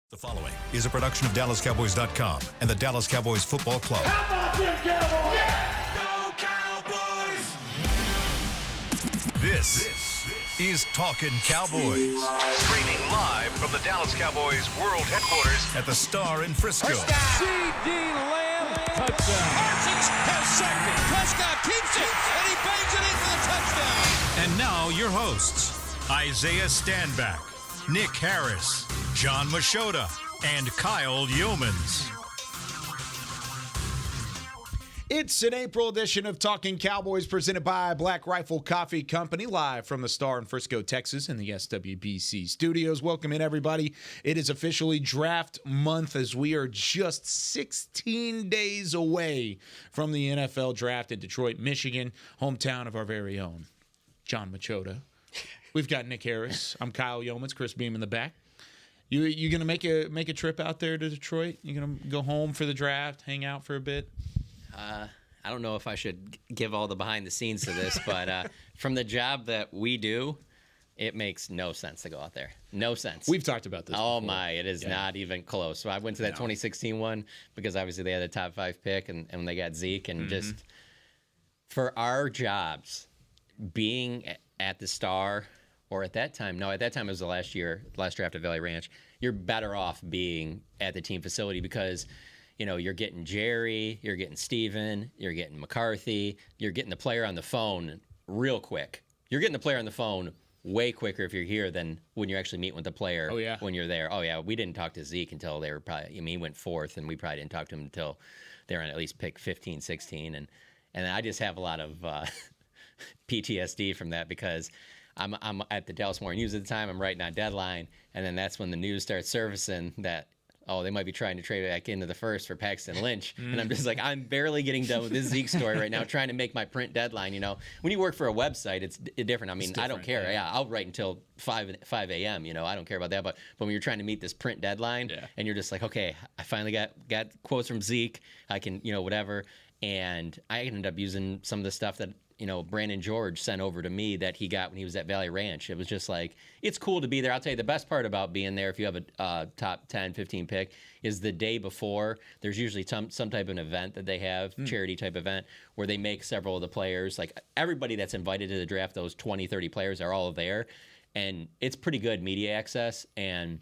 The following is a production of DallasCowboys.com and the Dallas Cowboys Football Club. How about them Cowboys? Yeah! Go Cowboys! This is Talkin Cowboys. Streaming live from the Dallas Cowboys World Headquarters at the Star in Frisco. CeeDee Lamb, touchdown. Parsons has sacked it. Prescott keeps it, and he bangs it in for the touchdown. And now your hosts, Isaiah Stanback, Nick Harris, John Machota, and Kyle Yeomans. It's an April edition of Talkin Cowboys presented by Black Rifle Coffee Company, live from the Star in Frisco, Texas, in the SWBC studios. Welcome in, everybody. It is officially draft month as we are just 16 days away from the NFL draft in Detroit, Michigan, hometown of our very own John Machota. We've got Nick Harris. I'm Kyle Yeomans, Chris Beam in the back. You gonna make a trip out there to Detroit? You gonna go home for the draft, hang out for a bit? I don't know if I should give all the behind the scenes to this, but from the job that we do, it makes no sense to go out there. No sense. We've talked about this Oh before. My, it is not even close. So I went to that 2016 one because obviously they had a top 5 pick and they got Zeke and just for our jobs, being at the Star. Or at that time it was the last draft at Valley Ranch. You're better off being at the team facility because, you're getting Jerry, you're getting Steven, you're getting McCarthy, you're getting the player on the phone real quick. You're getting the player on the phone way quicker if you're here than when you're actually meeting with the player when you're there. Oh, yeah, we didn't talk to Zeke until they were probably, he went 4th, and we probably didn't talk to him until they were on at least pick 15, 16. And I just have a lot of PTSD from that because I'm at the Dallas Morning News at the time. I'm writing on deadline, and then that's when the news starts surfacing that, they might be trying to trade back into the first for Paxton Lynch. And I'm just like, I'm barely getting done with this Zeke story right now, trying to make my print deadline. When you work for a website, it's different. I mean, I don't care. Yeah, I'll write until 5 a.m. I don't care about that. But when you're trying to meet this print deadline, and you're just like, okay, I finally got quotes from Zeke. I can, whatever. And I ended up using some of the stuff that Brandon George sent over to me that he got when he was at Valley Ranch. It was just like, it's cool to be there. I'll tell you the best part about being there, if you have a top 10, 15 pick, is the day before, there's usually some type of an event that they have, charity type event, where they make several of the players, like everybody that's invited to the draft, those 20, 30 players are all there. And it's pretty good media access. And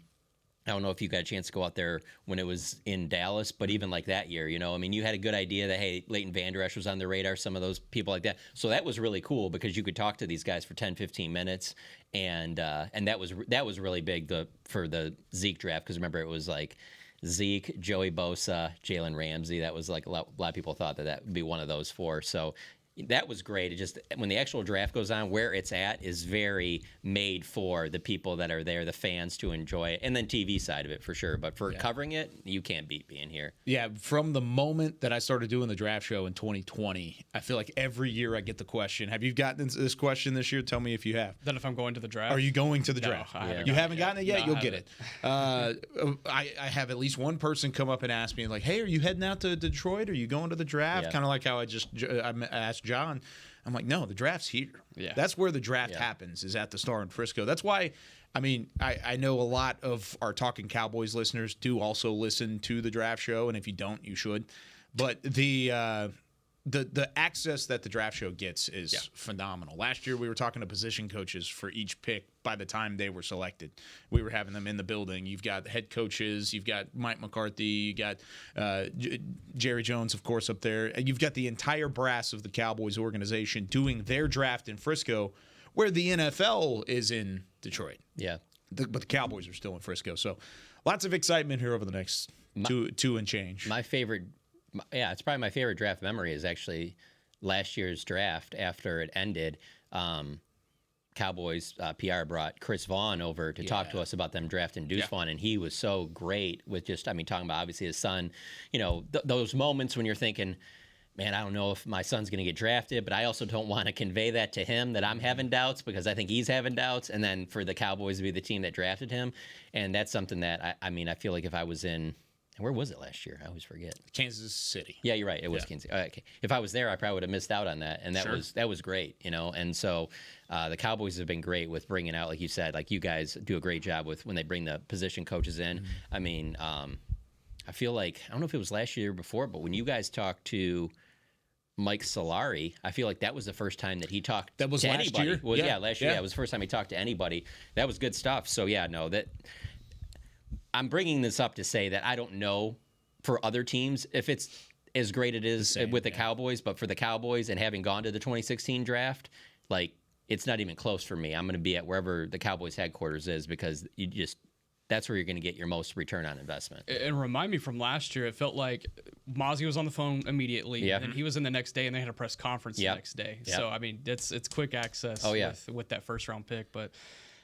I don't know if you got a chance to go out there when it was in Dallas, but even like that year, you had a good idea that, hey, Leighton Vander Esch was on the radar, some of those people like that. So that was really cool because you could talk to these guys for 10, 15 minutes. And that was really big for the Zeke draft because remember, it was like Zeke, Joey Bosa, Jalen Ramsey. That was like a lot of people thought that would be one of those 4. So that was great. It just, when the actual draft goes on, where it's at is very made for the people that are there, the fans to enjoy it, and then TV side of it for sure. But for covering it, you can't beat being here. Yeah, from the moment that I started doing the draft show in 2020, I feel like every year I get the question. Have you gotten this question this year? Tell me if you have. Then if I'm going to the draft? Are you going to the draft? I haven't gotten it yet? No, You'll get it. I have at least one person come up and ask me, like, hey, are you heading out to Detroit? Are you going to the draft? Yeah. Kind of like how I asked John. I'm like, no, the draft's here. Yeah. That's where the draft happens, is at the Star in Frisco. That's why, I know a lot of our Talkin Cowboys listeners do also listen to the draft show, and if you don't, you should. But the access that the draft show gets is phenomenal. Last year, we were talking to position coaches for each pick by the time they were selected. We were having them in the building. You've got head coaches. You've got Mike McCarthy. You got Jerry Jones, of course, up there. And you've got the entire brass of the Cowboys organization doing their draft in Frisco, where the NFL is in Detroit. Yeah. But the Cowboys are still in Frisco. So lots of excitement here over the next two and change. My favorite, it's probably my favorite draft memory is actually last year's draft after it ended. Cowboys PR brought Chris Vaughn over to talk to us about them drafting Deuce Vaughn, and he was so great with just, talking about obviously his son, those moments when you're thinking, man, I don't know if my son's going to get drafted, but I also don't want to convey that to him that I'm having doubts because I think he's having doubts, and then for the Cowboys to be the team that drafted him, and that's something that, I feel like if I was in And where was it last year? I always forget. Kansas City. Yeah, you're right. It was Kansas. Okay. If I was there, I probably would have missed out on that, and that was great, And so the Cowboys have been great with bringing out, like you said, like you guys do a great job with when they bring the position coaches in. Mm-hmm. I mean, I feel like I don't know if it was last year or before, but when you guys talked to Mike Solari, I feel like that was the first time that he talked that was to last anybody. Year? Last year. Yeah, it was the first time he talked to anybody. That was good stuff. So that I'm bringing this up to say that I don't know for other teams if it's as great it is with the Cowboys, but for the Cowboys and having gone to the 2016 draft, like it's not even close for me. I'm going to be at wherever the Cowboys headquarters is because that's where you're going to get your most return on investment. And remind me from last year, it felt like Mozzie was on the phone immediately, and he was in the next day, and they had a press conference the next day. Yep. So I mean, it's quick access with that first round pick, but.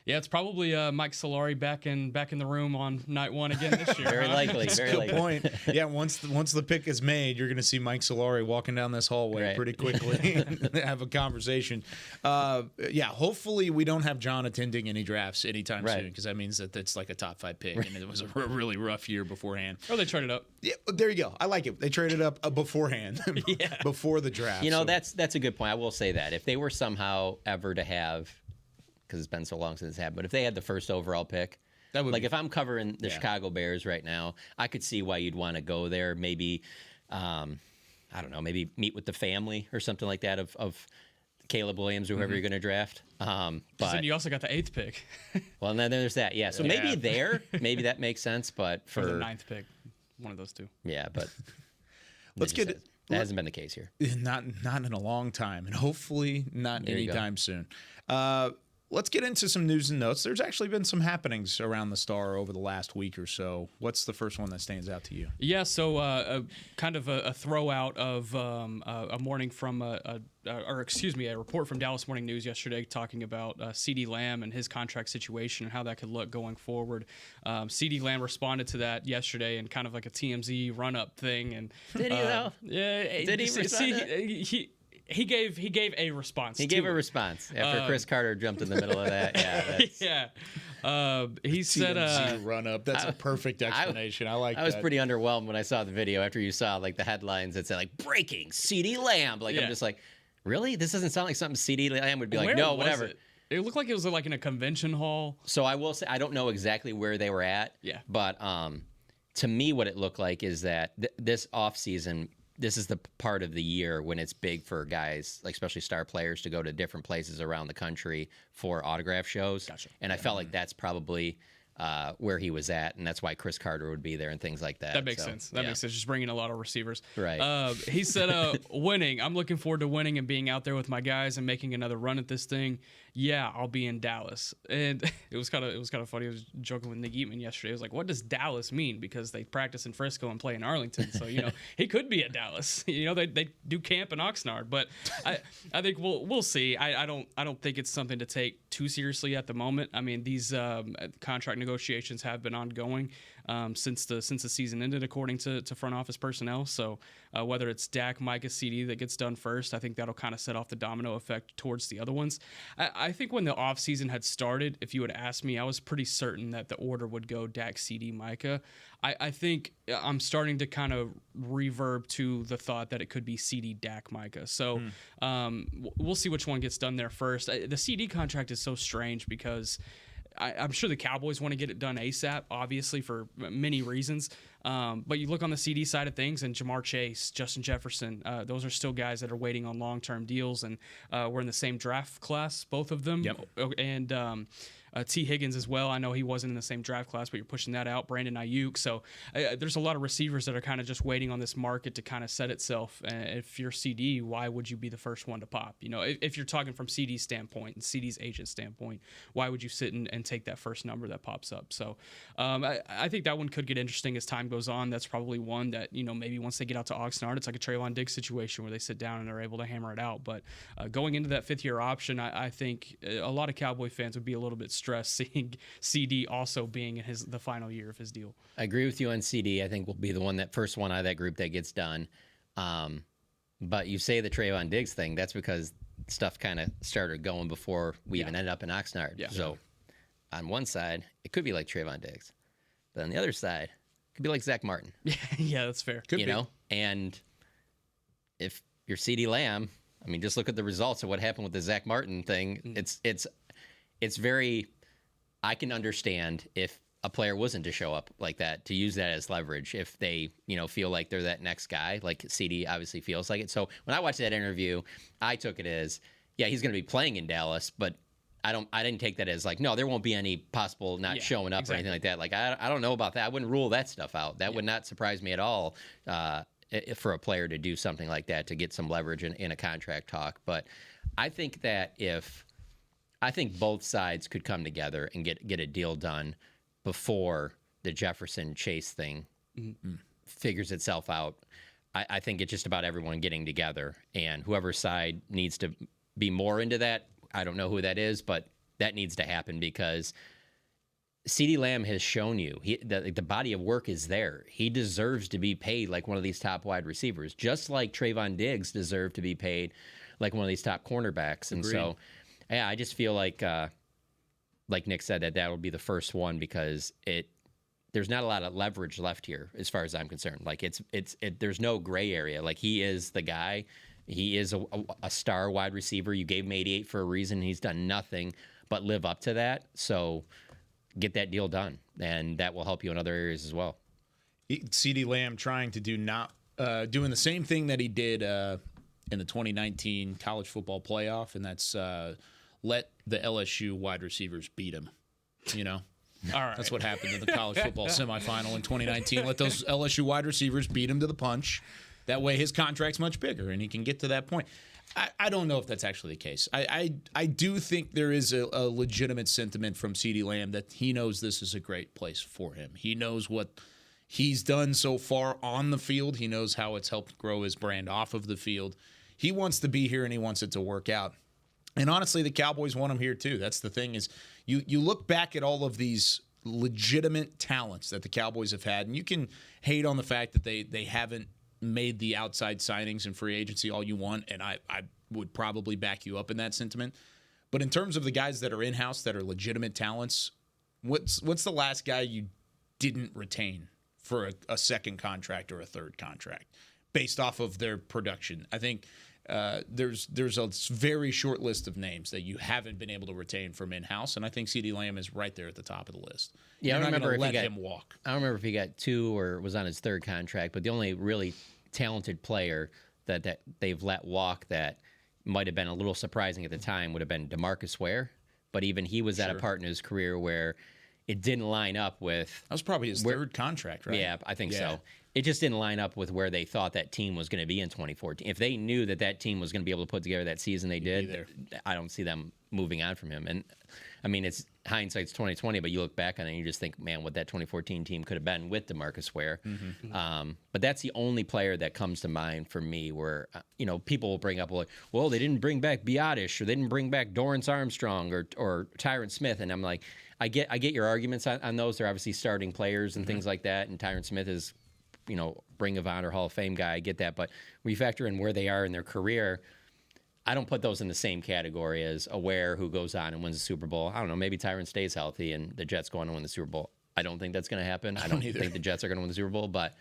Yeah, it's probably Mike Solari back in the room on night one again this year. Very likely. That's a good point. Yeah, once the pick is made, you're going to see Mike Solari walking down this hallway pretty quickly and have a conversation. Hopefully we don't have John attending any drafts anytime soon because that means that it's like a top 5 pick, and it was a really rough year beforehand. Oh, they traded up. Yeah, there you go. I like it. They traded up beforehand, before the draft. That's a good point. I will say that if they were somehow ever to have. Because it's been so long since it's happened. But if they had the first overall pick, that would if I'm covering the Chicago Bears right now, I could see why you'd want to go there. Maybe, I don't know, maybe meet with the family or something like that of Caleb Williams or whoever you're going to draft. But then you also got the 8th pick. Well, and then there's that. Yeah, so maybe that makes sense. But for the 9th pick, one of those two. Yeah, but let's get it. That hasn't been the case here. Not in a long time, and hopefully not anytime soon. Let's get into some news and notes. There's actually been some happenings around the Star over the last week or so. What's the first one that stands out to you? Yeah, so kind of a throw out of a morning from a report from Dallas Morning News yesterday talking about CeeDee Lamb and his contract situation and how that could look going forward. CeeDee Lamb responded to that yesterday in kind of like a TMZ run-up thing. And did he though? Yeah. Did he respond? He gave a response. He gave a response after Chris Carter jumped in the middle of that. Yeah. He said run up. That's a perfect explanation. I like that. I was pretty underwhelmed when I saw the video after you saw like the headlines that said like breaking CeeDee Lamb. Like I'm just like, really? This doesn't sound like something CeeDee Lamb would be like, no, whatever. It looked like it was like in a convention hall. So I will say I don't know exactly where they were at. Yeah. But to me what it looked like is that this offseason this is the part of the year when it's big for guys, like especially star players, to go to different places around the country for autograph shows. Gotcha. And I felt like that's probably where he was at, and that's why Chris Carter would be there and things like that. That makes sense. That makes sense. Just bringing a lot of receivers. Right. He said, winning. I'm looking forward to winning and being out there with my guys and making another run at this thing. Yeah, I'll be in Dallas. And it was kind of funny. I was joking with Nick Eatman yesterday. I was like, what does Dallas mean? Because they practice in Frisco and play in Arlington. So, he could be at Dallas. They do camp in Oxnard. But I think we'll see. I don't think it's something to take too seriously at the moment. I mean, these contract negotiations have been ongoing since the season ended, according to front office personnel. So whether it's Dak, Micah, CeeDee that gets done first, I think that'll kind of set off the domino effect towards the other ones. I think when the offseason had started, if you would ask me, I was pretty certain that the order would go Dak, CeeDee, Micah. I think I'm starting to kind of reverb to the thought that it could be CeeDee, Dak, Micah. So we'll see which one gets done there first. The CeeDee contract is so strange because I'm sure the Cowboys want to get it done ASAP, obviously, for many reasons. But you look on the CeeDee side of things, and Jamar Chase, Justin Jefferson, those are still guys that are waiting on long-term deals, and we're in the same draft class, both of them. Yep. And T. Higgins as well. I know he wasn't in the same draft class, but you're pushing that out. Brandon Ayuk. So there's a lot of receivers that are kind of just waiting on this market to kind of set itself. If you're CeeDee, why would you be the first one to pop? If you're talking from CeeDee's standpoint and CeeDee's agent standpoint, why would you sit and take that first number that pops up? So I think that one could get interesting as time goes on. That's probably one that, maybe once they get out to Oxnard, it's like a Trayvon Diggs situation where they sit down and are able to hammer it out. But going into that fifth-year option, I think a lot of Cowboy fans would be a little bit stressed seeing CeeDee also being in the final year of his deal. I agree with you on CeeDee. I think will be the first one out of that group that gets done. But you say the Trayvon Diggs thing, that's because stuff kind of started going before we even ended up in Oxnard. Yeah. So on one side, it could be like Trayvon Diggs. But on the other side, Could be like Zach Martin. Yeah, that's fair. Could be. know, and if you're CeeDee Lamb, I mean, just look at the results of what happened with the Zach Martin thing. It's very. I can understand if a player wasn't to show up like that, to use that as leverage if they, feel like they're that next guy, like CeeDee obviously feels like it. So when I watched that interview, I took it as, yeah, he's going to be playing in Dallas, but I didn't take that as like, no, there won't be any possible not showing up or anything like that. Like, I don't know about that. I wouldn't rule that stuff out. That would not surprise me at all for a player to do something like that, to get some leverage in a contract talk. But I think that I think both sides could come together and get a deal done before the Jefferson Chase thing figures itself out. I think it's just about everyone getting together, and whoever side needs to be more into that. I don't know who that is, but that needs to happen because CeeDee Lamb has shown you the body of work is there. He deserves to be paid like one of these top wide receivers, just like Trayvon Diggs deserved to be paid like one of these top cornerbacks. And so, yeah, I just feel like Nick said, that will be the first one because there's not a lot of leverage left here as far as I'm concerned. Like there's no gray area. Like he is the guy. He is a star wide receiver. You gave him 88 for a reason. He's done nothing but live up to that. So get that deal done, and that will help you in other areas as well. CeeDee Lamb trying to doing the same thing that he did in the 2019 college football playoff, and that's let the LSU wide receivers beat him. All right. That's what happened in the college football semifinal in 2019. Let those LSU wide receivers beat him to the punch. That way his contract's much bigger, and he can get to that point. I don't know if that's actually the case. I do think there is a legitimate sentiment from CeeDee Lamb that he knows this is a great place for him. He knows what he's done so far on the field. He knows how it's helped grow his brand off of the field. He wants to be here, and he wants it to work out. And honestly, the Cowboys want him here too. That's the thing is you look back at all of these legitimate talents that the Cowboys have had, and you can hate on the fact that they haven't made the outside signings and free agency all you want, and I would probably back you up in that sentiment. But in terms of the guys that are in-house that are legitimate talents, what's the last guy you didn't retain for a second contract or a third contract based off of their production? I think there's a very short list of names that you haven't been able to retain from in-house, and I think CeeDee Lamb is right there at the top of the list. Yeah, I don't remember if let him walk. I don't remember if he got 2 or was on his third contract, but the only really talented player that they've let walk that might have been a little surprising at the time would have been DeMarcus Ware, but even he was at a part in his career where it didn't line up with. That was probably his third contract, right? Yeah, I think so. It just didn't line up with where they thought that team was going to be in 2014. If they knew that team was going to be able to put together that season they did, I don't see them moving on from him. And I mean, it's hindsight's 2020, but you look back on it and you just think, man, what that 2014 team could have been with DeMarcus Ware. But that's the only player that comes to mind for me where, people will bring up, well, they didn't bring back Biotish or they didn't bring back Dorrance Armstrong or Tyron Smith. And I'm like, I get your arguments on those. They're obviously starting players and things like that. And Tyron Smith is, Ring of Honor Hall of Fame guy. I get that. But when you factor in where they are in their career, I don't put those in the same category as a Ware who goes on and wins the Super Bowl. I don't know. Maybe Tyron stays healthy and the Jets go on to win the Super Bowl. I don't think that's going to happen. I don't think the Jets are going to win the Super Bowl. But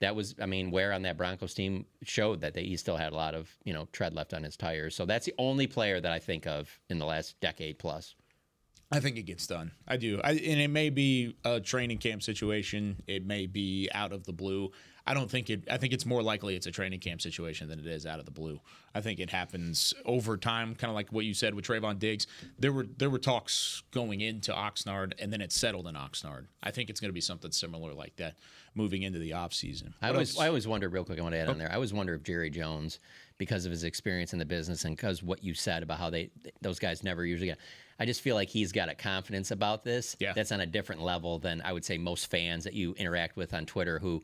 that was, Ware on that Broncos team showed that he still had a lot of, tread left on his tires. So that's the only player that I think of in the last decade plus. I think it gets done. I do. And it may be a training camp situation. It may be out of the blue. I think it's more likely it's a training camp situation than it is out of the blue. I think it happens over time, kind of like what you said with Trayvon Diggs. There were talks going into Oxnard, and then it settled in Oxnard. I think it's going to be something similar like that moving into the offseason. I always wonder, real quick, I want to add on there. I always wonder if Jerry Jones, because of his experience in the business and because what you said about how those guys never usually get, I just feel like he's got a confidence about this that's on a different level than I would say most fans that you interact with on Twitter who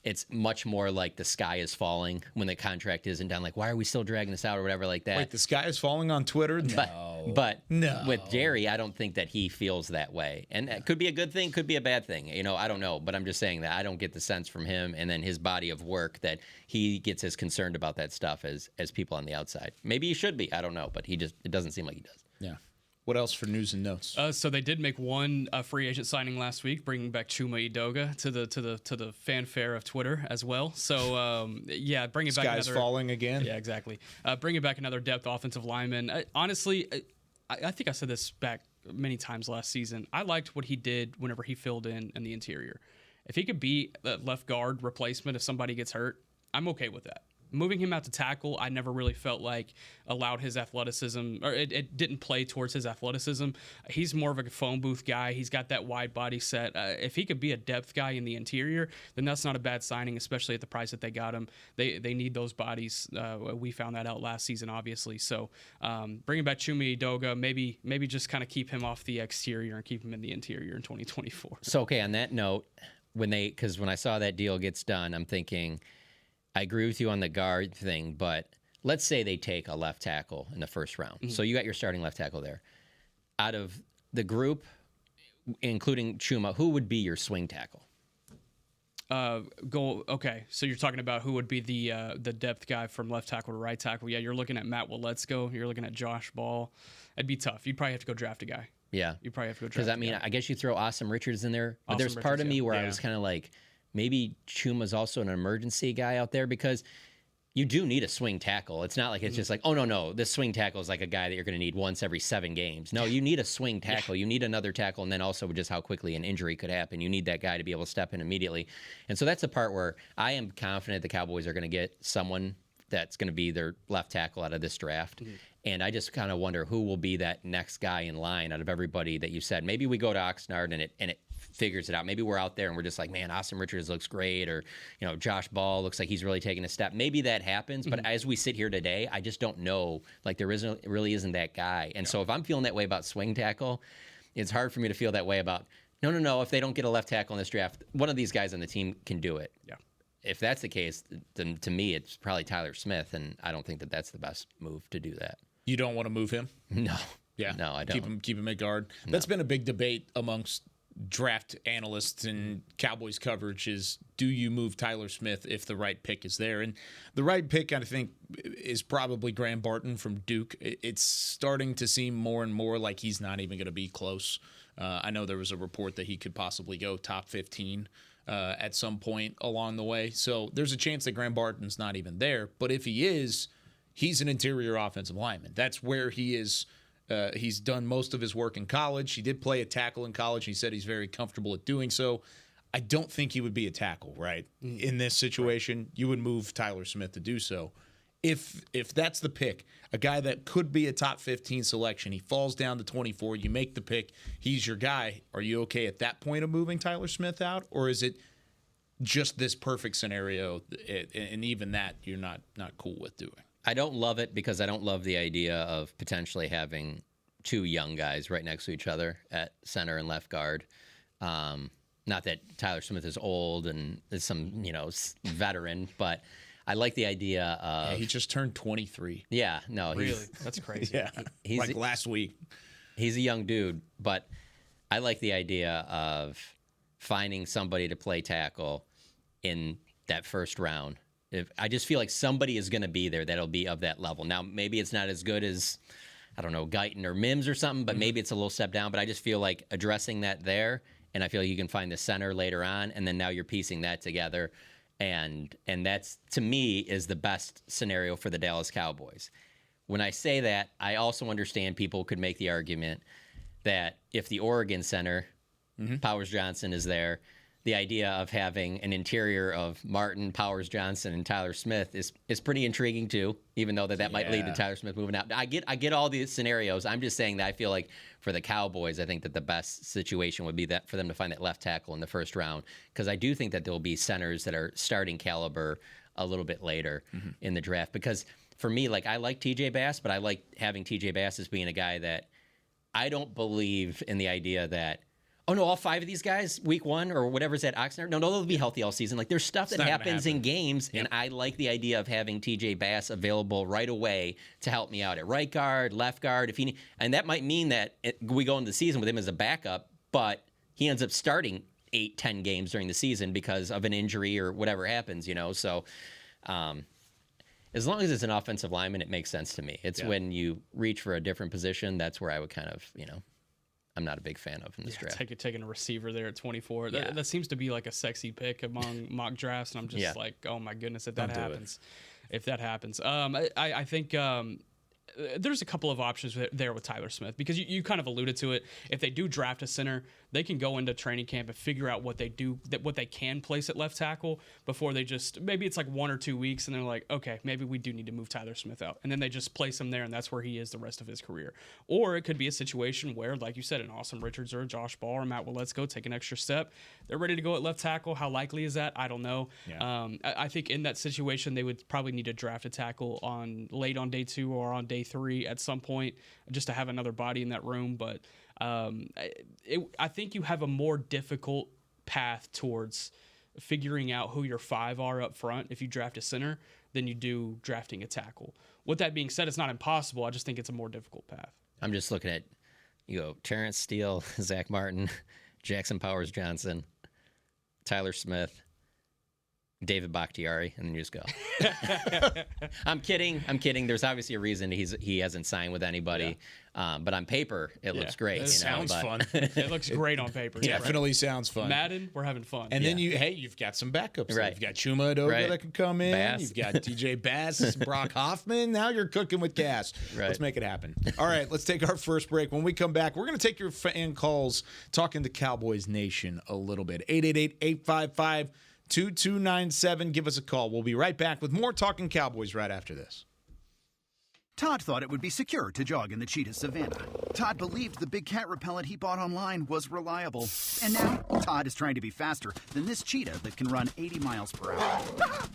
it's much more like the sky is falling when the contract isn't done. Like, why are we still dragging this out or whatever like that? Wait, the sky is falling on Twitter? No. But with Jerry, I don't think that he feels that way. And that could be a good thing, could be a bad thing. I don't know. But I'm just saying that I don't get the sense from him and then his body of work that he gets as concerned about that stuff as people on the outside. Maybe he should be. I don't know. But it doesn't seem like he does. Yeah. What else for news and notes? So they did make one free agent signing last week, bringing back Chuma Edoga to the fanfare of Twitter as well. So yeah, bringing back Sky's another falling again. Yeah, exactly. Bringing back another depth offensive lineman. Honestly, I think I said this back many times last season. I liked what he did whenever he filled in the interior. If he could be a left guard replacement if somebody gets hurt, I'm okay with that. Moving him out to tackle, I never really felt like allowed his athleticism, or it didn't play towards his athleticism. He's more of a phone booth guy. He's got that wide body set. If he could be a depth guy in the interior, then that's not a bad signing, especially at the price that they got him. They need those bodies. We found that out last season, obviously. So bringing back Chuma Edoga, maybe just kind of keep him off the exterior and keep him in the interior in 2024. So, okay, on that note, because when I saw that deal gets done, I'm thinking, I agree with you on the guard thing, but let's say they take a left tackle in the first round. Mm-hmm. So you got your starting left tackle there. Out of the group, including Chuma, who would be your swing tackle? Okay, so you're talking about who would be the depth guy from left tackle to right tackle. Yeah, you're looking at Matt Waletzko. You're looking at Josh Ball. It'd be tough. You'd probably have to go draft a guy. Yeah. You probably have to go draft Because, I mean, I guess you throw Awesome Richards in there. But there's part of me where I was kind of like, maybe Chuma's also an emergency guy out there because you do need a swing tackle. It's not like it's just like, oh, no, this swing tackle is like a guy that you're going to need once every 7 games. No, you need a swing tackle. You need another tackle, and then also just how quickly an injury could happen. You need that guy to be able to step in immediately. And so that's the part where I am confident the Cowboys are going to get someone that's going to be their left tackle out of this draft. Mm-hmm. And I just kind of wonder who will be that next guy in line out of everybody that you said. Maybe we go to Oxnard and it figures it out. Maybe we're out there and we're just like, man, Austin Richards looks great, or Josh Ball looks like he's really taking a step. Maybe that happens, but as we sit here today, I just don't know. Like there really isn't that guy. And so if I'm feeling that way about swing tackle, it's hard for me to feel that way about no. If they don't get a left tackle in this draft, one of these guys on the team can do it. Yeah. If that's the case, then to me it's probably Tyler Smith, and I don't think that that's the best move to do that. You don't want to move him? No. Yeah. No, I don't. Keep him at guard. No. That's been a big debate amongst draft analysts and Cowboys coverage is, do you move Tyler Smith if the right pick is there? And the right pick, I think, is probably Graham Barton from Duke. It's starting to seem more and more like he's not even going to be close. I know there was a report that he could possibly go top 15 at some point along the way. So there's a chance that Graham Barton's not even there. But if he is, he's an interior offensive lineman. That's where he is. He's done most of his work in college. He did play a tackle in college. He said he's very comfortable at doing so. I don't think he would be a tackle, right? In this situation, you would move Tyler Smith to do so. If that's the pick, a guy that could be a top 15 selection, he falls down to 24, you make the pick, he's your guy. Are you okay at that point of moving Tyler Smith out? Or is it just this perfect scenario, and even that you're not cool with doing? I don't love it because I don't love the idea of potentially having 2 young guys right next to each other at center and left guard. Not that Tyler Smith is old and is some, veteran, but I like the idea of... Yeah, he just turned 23. Yeah, no. Really? That's crazy. Yeah, he's like last week. He's a young dude, but I like the idea of finding somebody to play tackle in that first round. I just feel like somebody is going to be there that'll be of that level. Now, maybe it's not as good as, I don't know, Guyton or Mims or something, but maybe it's a little step down. But I just feel like addressing that there, and I feel like you can find the center later on, and then now you're piecing that together. And that's, to me, is the best scenario for the Dallas Cowboys. When I say that, I also understand people could make the argument that if the Oregon center, Powers Johnson, is there, the idea of having an interior of Martin, Powers Johnson, and Tyler Smith is pretty intriguing too, even though that might lead to Tyler Smith moving out. I get all these scenarios. I'm just saying that I feel like for the Cowboys, I think that the best situation would be that for them to find that left tackle in the first round, because I do think that there will be centers that are starting caliber a little bit later in the draft. Because for me, like, I like TJ Bass, but I like having TJ Bass as being a guy that I don't believe in the idea that, oh, no, all 5 of these guys, week 1 or whatever's at Oxnard, no, they'll be healthy all season. Like, there's stuff that happens in games, and I like the idea of having TJ Bass available right away to help me out at right guard, left guard. And that might mean that we go into the season with him as a backup, but he ends up starting 8-10 games during the season because of an injury or whatever happens, So as long as it's an offensive lineman, it makes sense to me. It's when you reach for a different position, that's where I would kind of, I'm not a big fan of in this draft. Taking a receiver there at 24. That seems to be like a sexy pick among mock drafts, and I'm just like, oh my goodness, if that happens. I think there's a couple of options there with Tyler Smith, because you kind of alluded to it. If they do draft a center, they can go into training camp and figure out what they can place at left tackle before they just, maybe it's like 1 or 2 weeks and they're like, okay, maybe we do need to move Tyler Smith out. And then they just place him there and that's where he is the rest of his career. Or it could be a situation where, like you said, an Austin Richards or a Josh Ball or Matt Waletzko take an extra step. They're ready to go at left tackle. How likely is that? I don't know. Yeah. I think in that situation, they would probably need to draft a tackle late on day 2 or on day 3 at some point, just to have another body in that room. But I think you have a more difficult path towards figuring out who your 5 are up front if you draft a center than you do drafting a tackle. With that being said, it's not impossible. I just think it's a more difficult path. I'm just looking at, Terrence Steele, Zach Martin, Jackson Powers-Johnson, Tyler Smith, David Bakhtiari, and then you just go. I'm kidding. There's obviously a reason he hasn't signed with anybody. But on paper, it looks great. It sounds fun. It looks great on paper. Definitely sounds fun. Madden, we're having fun. And then you've got some backups. Right. You've got Chuma Edoga that can come in. Bass. You've got DJ Bass, Brock Hoffman. Now you're cooking with gas. Right. Let's make it happen. All right, let's take our first break. When we come back, we're going to take your fan calls, talking to Cowboys Nation a little bit. 888-855-2297. Give us a call. We'll be right back with more Talkin' Cowboys right after this. Todd thought it would be secure to jog in the cheetah savanna. Todd believed the big cat repellent he bought online was reliable. And now, Todd is trying to be faster than this cheetah that can run 80 miles per hour.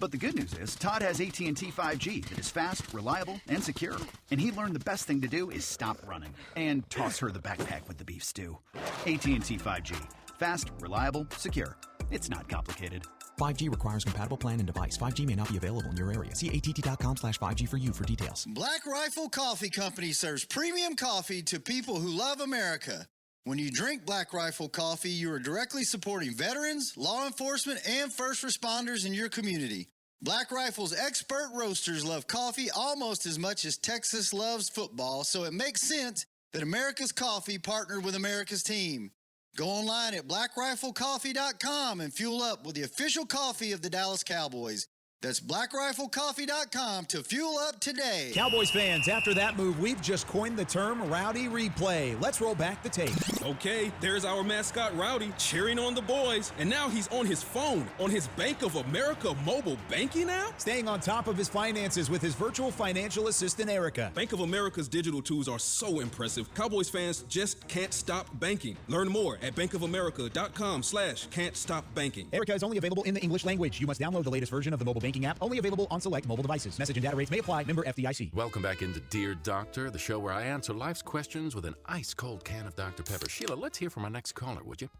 But the good news is, Todd has AT&T 5G that is fast, reliable, and secure. And he learned the best thing to do is stop running and toss her the backpack with the beef stew. AT&T 5G. Fast, reliable, secure. It's not complicated. 5G requires compatible plan and device. 5G may not be available in your area. See att.com/5G for you for details. Black Rifle Coffee Company serves premium coffee to people who love America. When you drink Black Rifle Coffee, you are directly supporting veterans, law enforcement, and first responders in your community. Black Rifle's expert roasters love coffee almost as much as Texas loves football, so it makes sense that America's Coffee partnered with America's team. Go online at blackriflecoffee.com and fuel up with the official coffee of the Dallas Cowboys. That's blackriflecoffee.com to fuel up today. Cowboys fans, after that move, we've just coined the term Rowdy Replay. Let's roll back the tape. Okay, there's our mascot Rowdy cheering on the boys. And now he's on his phone, on his Bank of America mobile banking app? Staying on top of his finances with his virtual financial assistant, Erica. Bank of America's digital tools are so impressive. Cowboys fans just can't stop banking. Learn more at bankofamerica.com/can't-stop-banking. Erica is only available in the English language. You must download the latest version of the mobile banking app, only available on select mobile devices. Message and data rates may apply. Member FDIC. Welcome back into Dear Doctor, the show where I answer life's questions with an ice-cold can of Dr. Pepper. Sheila, let's hear from our next caller, would you?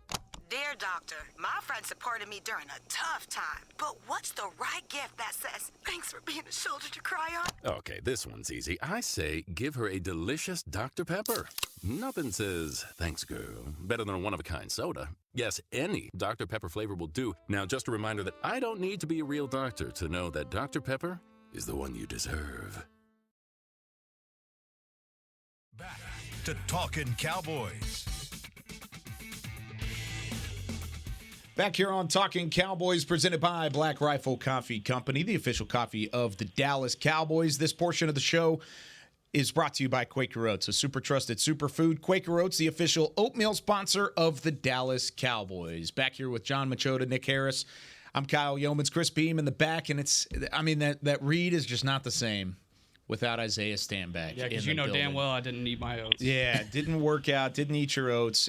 Dear Doctor, my friend supported me during a tough time, but what's the right gift that says, thanks for being a shoulder to cry on? Okay, this one's easy. I say give her a delicious Dr. Pepper. Nothing says, thanks, girl, better than a one-of-a-kind soda. Yes, any Dr. Pepper flavor will do. Now, just a reminder that I don't need to be a real doctor to know that Dr. Pepper is the one you deserve. Back to Talkin' Cowboys. Back here on Talkin' Cowboys, presented by Black Rifle Coffee Company, the official coffee of the Dallas Cowboys. This portion of the show is brought to you by Quaker Oats, a super trusted superfood. Quaker Oats, the official oatmeal sponsor of the Dallas Cowboys. Back here with John Machota, Nick Harris. I'm Kyle Yeomans, Chris Beam in the back, and that read is just not the same without Isaiah Stanback. Yeah, because you know damn well I didn't eat my oats. Yeah, didn't work out, didn't eat your oats.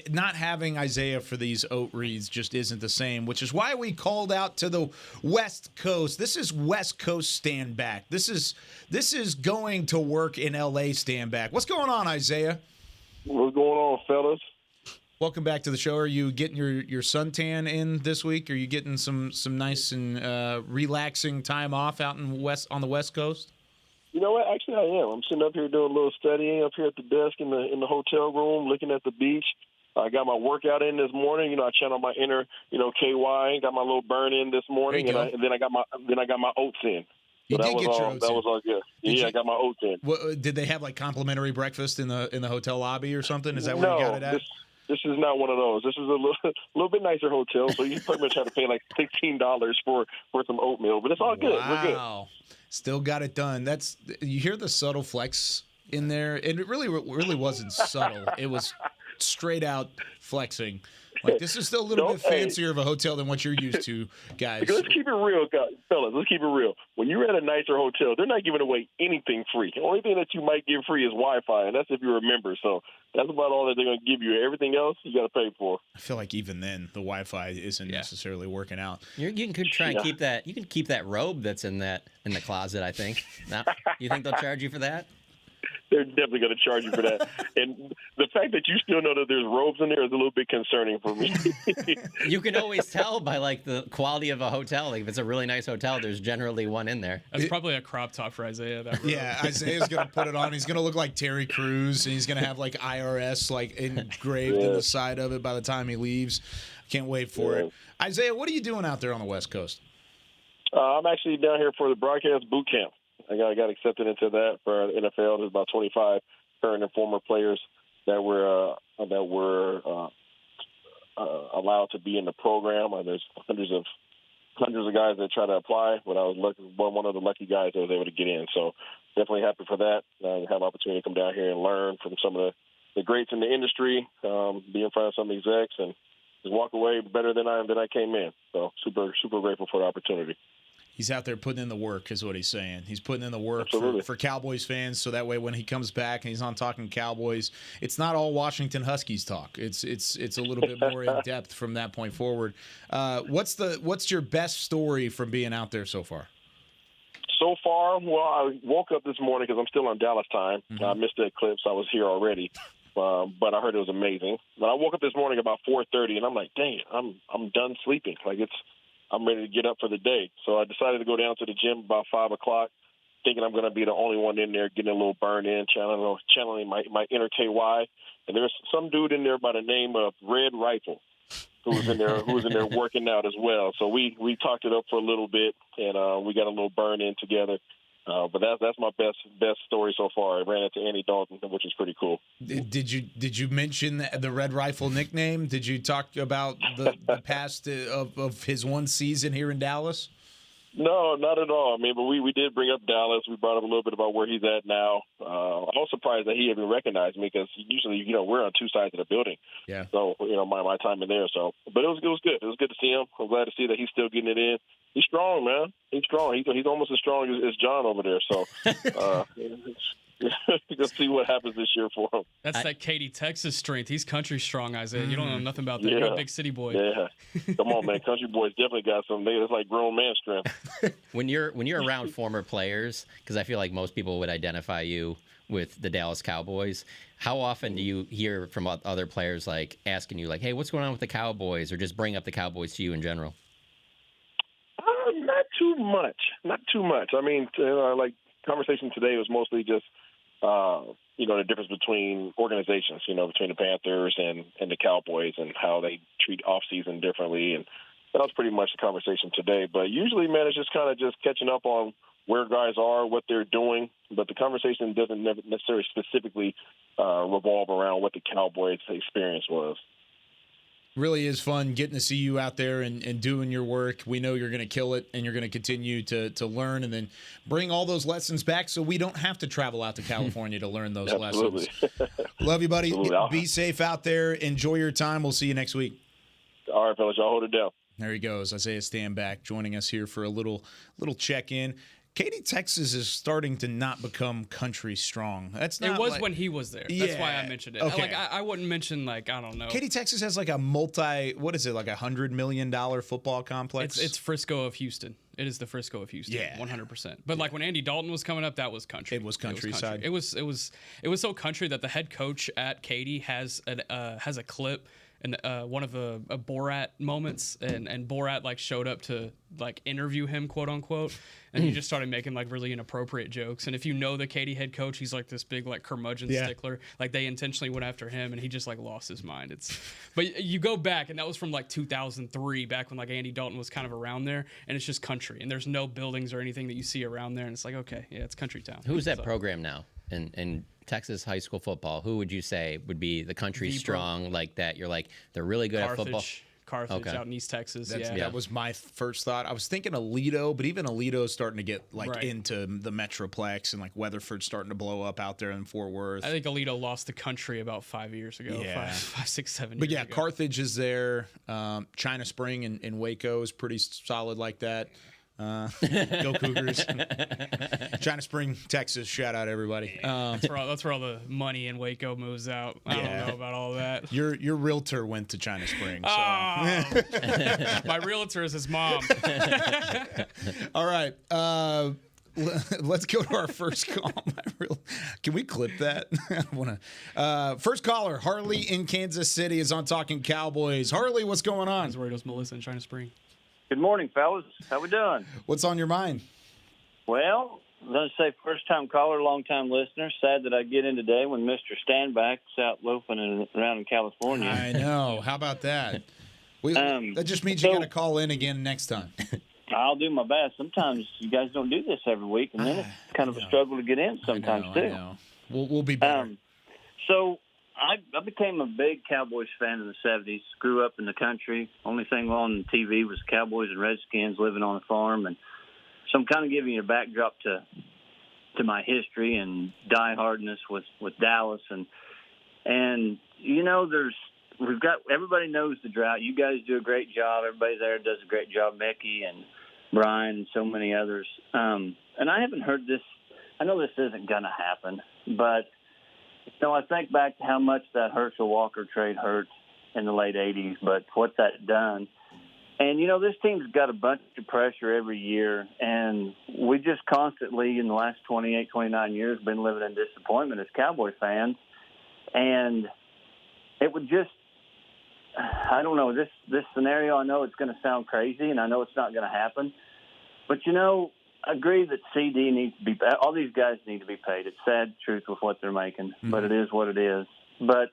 Not having Isaiah for these oat reads just isn't the same, which is why we called out to the West Coast. This is West Coast Stanback. This is going to work in L.A. Stanback. What's going on, Isaiah? What's going on, fellas? Welcome back to the show. Are you getting your suntan in this week? Are you getting some nice and relaxing time off out on the West Coast? You know what? Actually, I am. I'm sitting up here doing a little studying up here at the desk in the hotel room, looking at the beach. I got my workout in this morning. I channeled my inner, KY. Got my little burn in this morning, and then I got my oats in. You that did was get your all, oats that in. was all good. Yeah, I got my oats in. What, did they have like complimentary breakfast in the hotel lobby or something? Is that where you got it at? This is not one of those. This is a little bit nicer hotel, so you pretty much have to pay like $16 for some oatmeal, but it's all good. We're good. Wow. Still got it done. You hear the subtle flex in there, and it really wasn't subtle. It was straight out flexing. Like, this is still a little bit fancier of a hotel than what you're used to, guys. Let's keep it real, guys. Fellas. Let's keep it real. When you're at a nicer hotel, they're not giving away anything free. The only thing that you might give free is Wi-Fi, and that's if you're a member. So that's about all that they're going to give you. Everything else, you got to pay for. I feel like even then, the Wi-Fi isn't necessarily working out. You can try and keep that. You can keep that robe that's in the closet, I think. Now, you think they'll charge you for that? They're definitely going to charge you for that. And the fact that you still know that there's robes in there is a little bit concerning for me. You can always tell by like the quality of a hotel. Like if it's a really nice hotel, there's generally one in there. That's probably a crop top for Isaiah. Yeah, Isaiah's going to put it on. He's going to look like Terry Crews, and he's going to have like IRS like engraved in the side of it by the time he leaves. Can't wait for it. Isaiah, what are you doing out there on the West Coast? I'm actually down here for the broadcast boot camp. I got accepted into that for NFL. There's about 25 current and former players that were allowed to be in the program. There's hundreds of guys that try to apply, but I was one of the lucky guys that was able to get in. So definitely happy for that. I have an opportunity to come down here and learn from some of the greats in the industry, be in front of some execs, and just walk away better than I came in. So super grateful for the opportunity. He's out there putting in the work, is what he's saying. He's putting in the work for Cowboys fans, so that way when he comes back and he's on Talkin Cowboys, it's not all Washington Huskies talk. It's a little bit more in depth from that point forward. What's your best story from being out there so far? So far, well, I woke up this morning because I'm still on Dallas time. Mm-hmm. I missed the eclipse. I was here already, but I heard it was amazing. But I woke up this morning about 4:30, and I'm like, dang, I'm done sleeping. Like I'm ready to get up for the day. So I decided to go down to the gym about 5 o'clock, thinking I'm going to be the only one in there getting a little burn in, channeling my inner KY. And there's some dude in there by the name of Red Rifle who was in there working out as well. So we talked it up for a little bit, and we got a little burn in together. But that's my best story so far. I ran into Andy Dalton, which is pretty cool. Did you mention the Red Rifle nickname? Did you talk about the past of his one season here in Dallas? No, not at all. I mean, but we did bring up Dallas. We brought up a little bit about where he's at now. I was surprised that he even recognized me because usually, we're on two sides of the building. Yeah. So, my time in there. So, but it was good. It was good to see him. I'm glad to see that he's still getting it in. He's strong, man. He's strong. He's almost as strong as John over there. So, let's see what happens this year for him. That's that Katy, Texas strength. He's country strong, Isaiah. You don't know nothing about that. Yeah. You're a big city boy. Yeah. Come on, man. Country boys definitely got something. It's like grown man strength. When you're around former players, because I feel like most people would identify you with the Dallas Cowboys, how often do you hear from other players like asking you like, hey, what's going on with the Cowboys, or just bring up the Cowboys to you in general? Not too much. I mean, like conversation today was mostly just, the difference between organizations, between the Panthers and the Cowboys and how they treat off-season differently. And that was pretty much the conversation today. But usually, man, it's just kind of just catching up on where guys are, what they're doing. But the conversation doesn't necessarily specifically revolve around what the Cowboys' experience was. Really is fun getting to see you out there and doing your work. We know you're going to kill it, and you're going to continue to learn and then bring all those lessons back so we don't have to travel out to California to learn those lessons. Love you, buddy. Be safe out there. Enjoy your time. We'll see you next week. All right, fellas. Y'all hold it down. There he goes. Isaiah Stanback joining us here for a little check-in. Katy, Texas is starting to not become country strong. That's not. It was when he was there. That's why I mentioned it. Okay. I wouldn't mention I don't know. Katy, Texas has like a $100 million football complex. It's Frisco of Houston. It is the Frisco of Houston. Yeah, 100%. But like when Andy Dalton was coming up, that was country. It was countryside. It was so country that the head coach at Katy has a clip. in one of the Borat moments, and Borat like showed up to like interview him, quote unquote, and he just started making like really inappropriate jokes. And if you know the Katy head coach, he's like this big like curmudgeon stickler. Like they intentionally went after him, and he just like lost his mind. But you go back, and that was from like 2003, back when like Andy Dalton was kind of around there, and it's just country, and there's no buildings or anything that you see around there, and it's like, okay, yeah, it's country town. Who's that program now in Texas high school football? Who would you say would be the country strong like that? You're like, they're really good at football. Carthage out in East Texas. That was my first thought. I was thinking Aledo, but even Aledo's starting to get like into the Metroplex, and like Weatherford's starting to blow up out there in Fort Worth. I think Aledo lost the country about 5 years ago. Yeah. 5, 6, 7 years But yeah, ago. Carthage is there. China Spring in Waco is pretty solid like that. Go Cougars. China Spring, Texas. Shout out everybody. That's where all the money in Waco moves out. I don't know about all that. Your realtor went to China Spring. So. My realtor is his mom. All right. Let's go to our first call. Can we clip that? I want to. First caller, Harley in Kansas City, is on Talkin Cowboys. Harley, what's going on? I was worried it was Melissa in China Spring. Good morning, fellas. How we doing? What's on your mind? Well, I'm going to say first-time caller, long-time listener. Sad that I get in today when Mr. Stanback's out loafing around in California. I know. How about that? That just means you got to call in again next time. I'll do my best. Sometimes you guys don't do this every week, and then it's kind of a struggle to get in sometimes, too. I know. We'll be better. So I became a big Cowboys fan in the 70s, grew up in the country. Only thing on TV was Cowboys and Redskins, living on a farm. And so I'm kind of giving you a backdrop to my history and diehardness with Dallas. And you know, everybody knows the drought. You guys do a great job. Everybody there does a great job, Mickey and Brian and so many others. And I haven't heard this. I know this isn't going to happen, but I think back to how much that Herschel Walker trade hurt in the late 80s, but what that done. And, this team's got a bunch of pressure every year, and we just constantly, in the last 28, 29 years, been living in disappointment as Cowboy fans. And it would just, I don't know, this scenario, I know it's going to sound crazy, and I know it's not going to happen. But, I agree that CeeDee needs to be – all these guys need to be paid. It's sad truth with what they're making, but it is what it is. But,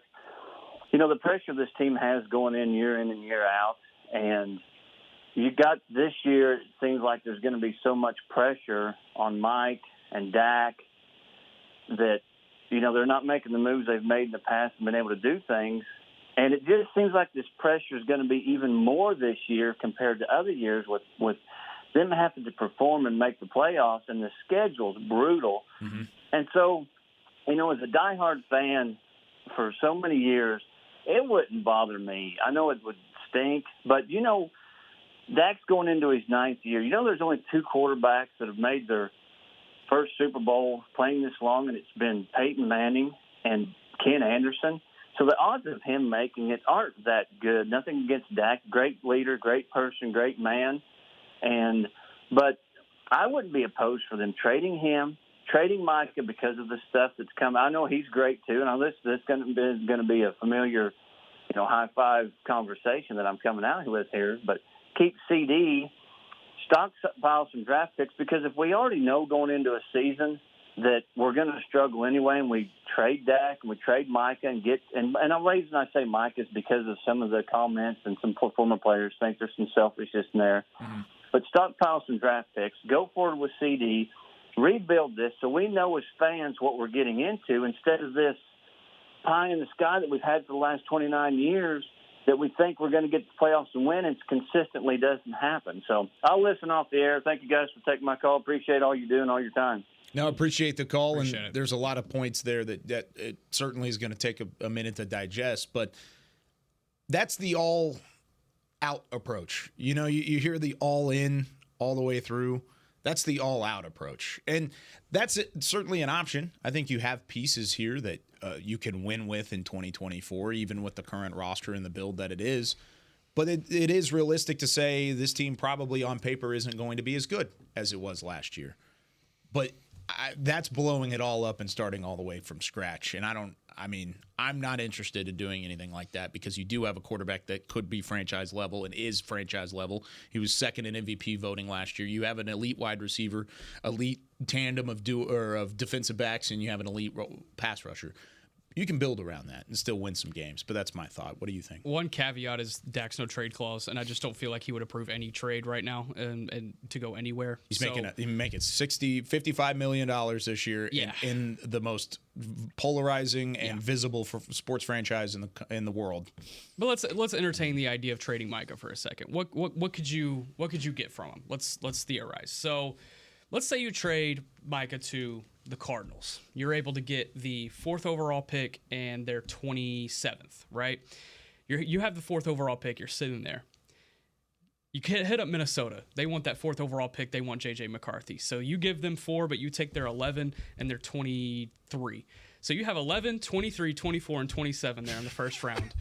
the pressure this team has going in and year out, and you got this year, it seems like there's going to be so much pressure on Mike and Dak that, they're not making the moves they've made in the past and been able to do things. And it just seems like this pressure is going to be even more this year compared to other years with them having to perform and make the playoffs, and the schedule's brutal. Mm-hmm. And so, as a diehard fan for so many years, it wouldn't bother me. I know it would stink, but, Dak's going into his 9th year. There's only 2 quarterbacks that have made their first Super Bowl playing this long, and it's been Peyton Manning and Ken Anderson. So the odds of him making it aren't that good. Nothing against Dak. Great leader, great person, great man. But I wouldn't be opposed for them trading him, trading Micah because of the stuff that's coming. I know he's great too, and this is going to be a familiar, high five conversation that I'm coming out with here. But keep CeeDee, stockpile some draft picks, because if we already know going into a season that we're going to struggle anyway, and we trade Dak and we trade Micah and the reason I say Micah is because of some of the comments and some former players think there's some selfishness in there. Mm-hmm. But stockpile some draft picks, go forward with CeeDee, rebuild this so we know as fans what we're getting into, instead of this pie in the sky that we've had for the last 29 years that we think we're going to get to the playoffs and win, and it consistently doesn't happen. So I'll listen off the air. Thank you guys for taking my call. Appreciate all you do and all your time. No, appreciate the call, and there's a lot of points there that it certainly is going to take a minute to digest, but that's the all-out approach. You hear the all-in all the way through. That's the all-out approach, and that's certainly an option. I think you have pieces here that you can win with in 2024, even with the current roster and the build that it is, but it is realistic to say this team probably on paper isn't going to be as good as it was last year. But that's blowing it all up and starting all the way from scratch. And I mean, I'm not interested in doing anything like that because you do have a quarterback that could be franchise level and is franchise level. He was second in MVP voting last year. You have an elite wide receiver, elite tandem of defensive backs, and you have an elite pass rusher. You can build around that and still win some games, but that's my thought. What do you think? One caveat is Dak's no trade clause, and I just don't feel like he would approve any trade right now and to go anywhere. He's making $55 million this year in the most polarizing and visible for sports franchise in the world. But let's entertain the idea of trading Micah for a second. What could you get from him? Let's theorize. So let's say you trade Micah to the Cardinals. You're able to get the 4th overall pick and their 27th, right? You have the 4th overall pick. You're sitting there. You can't hit up Minnesota. They want that 4th overall pick. They want J.J. McCarthy. So you give them 4, but you take their 11 and their 23. So you have 11, 23, 24, and 27 there in the first round.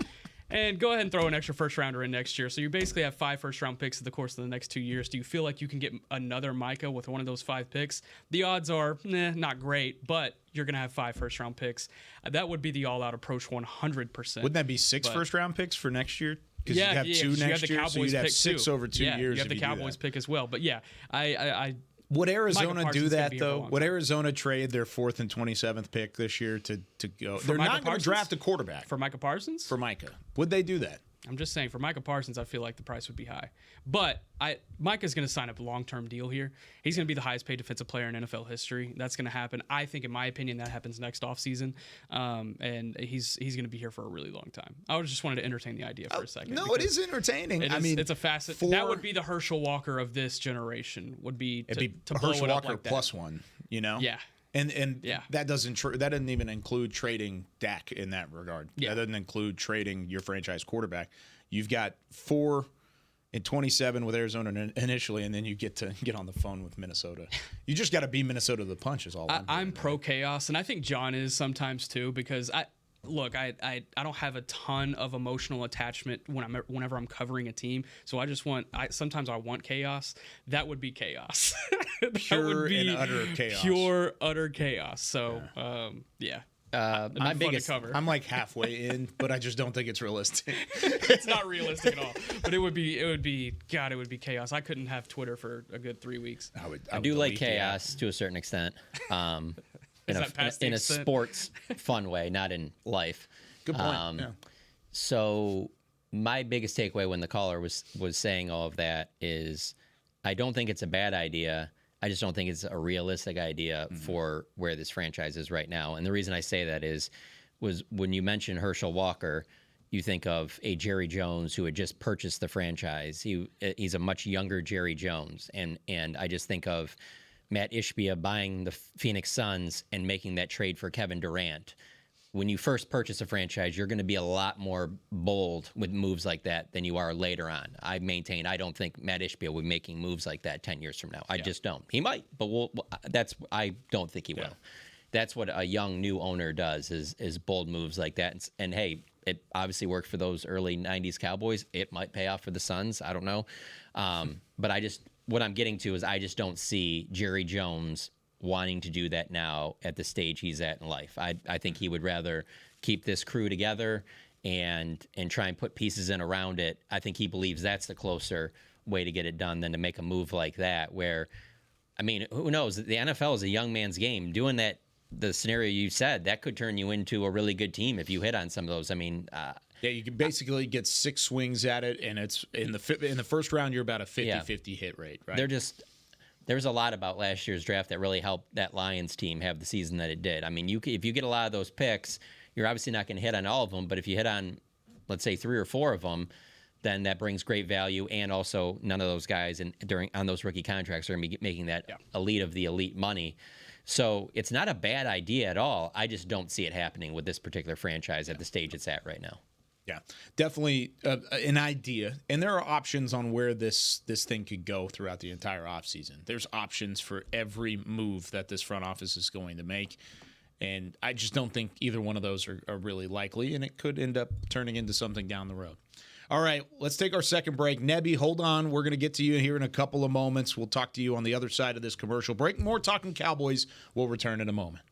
And go ahead and throw an extra first rounder in next year. So you basically have 5 first-round picks in the course of the next 2 years. Do you feel like you can get another Micah with one of those 5 picks? The odds are not great, but you're going to have 5 first-round picks. That would be the all-out approach 100%. Wouldn't that be 6 first-round picks for next year? Because you have 2 next year, so you'd have 6 over 2 years. You have the Cowboys pick as well. But yeah, I would Arizona do that, though? Would Arizona trade their 4th and 27th pick this year to go? They're not going to draft a quarterback. For Micah Parsons? For Micah. Would they do that? I'm just saying, for Micah Parsons, I feel like the price would be high. But Micah's going to sign up a long-term deal here. He's going to be the highest-paid defensive player in NFL history. That's going to happen. I think, in my opinion, that happens next offseason. And he's going to be here for a really long time. I just wanted to entertain the idea for a second. No, it is entertaining. It's a facet. That would be the Herschel Walker of this generation. Would be to blow Herschel it up Walker like that. plus one. You know? Yeah. And that doesn't even include trading Dak in that regard. Yeah. That doesn't include trading your franchise quarterback. You've got 4 and 27 with Arizona initially, and then you get on the phone with Minnesota. You just got to beat Minnesota to the punch is all. I'm pro chaos, and I think John is sometimes too, because I don't have a ton of emotional attachment whenever I'm covering a team. So sometimes I want chaos. That would be chaos. Pure and utter chaos. Pure utter chaos. So yeah. My biggest cover. I'm like halfway in, but I just don't think it's realistic. It's not realistic at all. But it would be chaos. I couldn't have Twitter for a good 3 weeks. I do like chaos to a certain extent. In a sports fun way, not in life. Good point. So my biggest takeaway when the caller was saying all of that is I don't think it's a bad idea. I just don't think it's a realistic idea for where this franchise is right now. And the reason I say that was when you mentioned Herschel Walker, you think of a Jerry Jones who had just purchased the franchise. He's a much younger Jerry Jones. And I just think of Matt Ishbia buying the Phoenix Suns and making that trade for Kevin Durant. When you first purchase a franchise, you're going to be a lot more bold with moves like that than you are later on. I maintain I don't think Matt Ishbia will be making moves like that 10 years from now. I just don't. He might, but I don't think he will. That's what a young new owner does is bold moves like that. And hey, it obviously worked for those early 90s Cowboys. It might pay off for the Suns. I don't know. But what I'm getting to is I just don't see Jerry Jones wanting to do that now at the stage he's at in life. I think he would rather keep this crew together and try and put pieces in around it. I think he believes that's the closer way to get it done than to make a move like that where, I mean, who knows? The NFL is a young man's game. Doing that, the scenario you said, that could turn you into a really good team if you hit on some of those. I mean, yeah, you can basically get 6 swings at it, and it's in the first round you're about a 50-50 hit rate, right? There's a lot about last year's draft that really helped that Lions team have the season that it did. I mean, if you get a lot of those picks, you're obviously not going to hit on all of them, but if you hit on, let's say, 3 or 4 of them, then that brings great value, and also none of those guys on those rookie contracts are going to be making that elite of the elite money. So it's not a bad idea at all. I just don't see it happening with this particular franchise at the stage it's at right now. Yeah, definitely an idea. And there are options on where this thing could go throughout the entire offseason. There's options for every move that this front office is going to make. And I just don't think either one of those are really likely, and it could end up turning into something down the road. All right, let's take our second break. Nebby, hold on. We're going to get to you here in a couple of moments. We'll talk to you on the other side of this commercial break. More Talking Cowboys. We'll return in a moment.